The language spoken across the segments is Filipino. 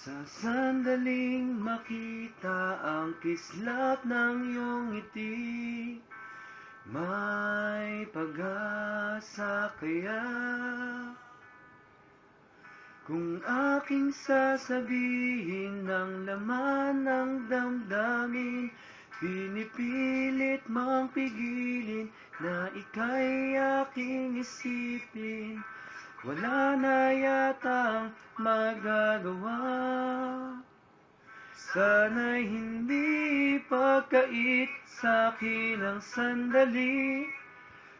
Sa sandaling makita ang kislap ng iyong ngiti, may pag-asa kaya? Kung aking sasabihin ng laman ng damdamin, pinipilit mang pigilin na ika'y aking isipin, wala na yatang magagawa. Sana'y hindi pagkait sa'kin ang sandali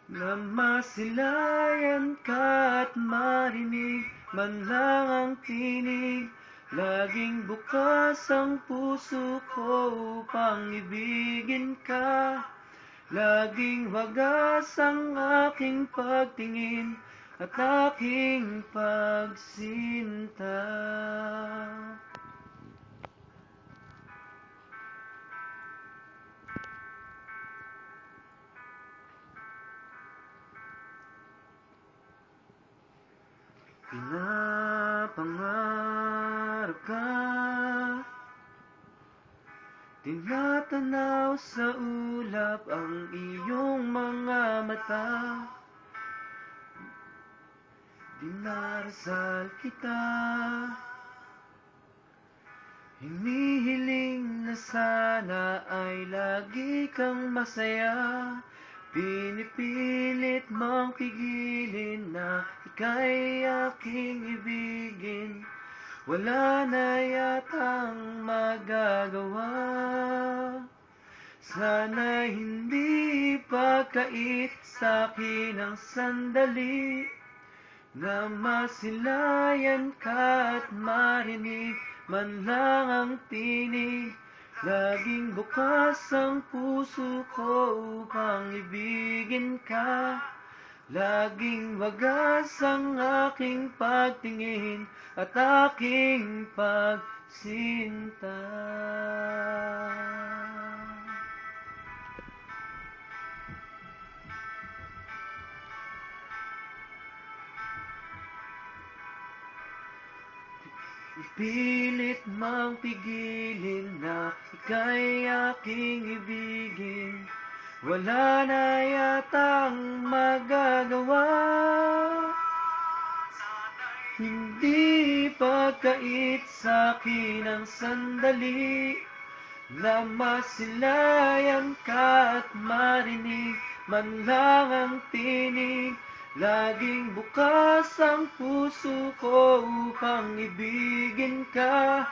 na masilayan ka at marinig man lang ang tinig. Laging bukas ang puso ko upang ibigin ka, laging wagas ang aking pagtingin at aking pagsinta. Pinapangarap ka, tinatanaw sa ulap ang iyong mga mata. Dinarasal kita, hinihiling na sana ay lagi kang masaya. Pinipilit mang pigilin na ika'y aking ibigin, wala na yatang magagawa. Sana hindi pagkait sa'kin ang sandali na masilayan ka at marinig man lang ang tinig. Laging bukas ang puso ko upang ibigin ka, laging wagas ang aking pagtingin at aking pagsinta. Ipilit mang pigilin na ika'y aking ibigin, wala na yatang magagawa. Hindi pagkait sa'kin ang sandali na masilayan ka at marinig man lang ang tinig. Laging bukas ang puso ko upang ibigin ka,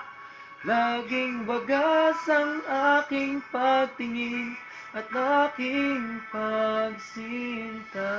laging wagas ang aking pagtingin at aking pagsinta.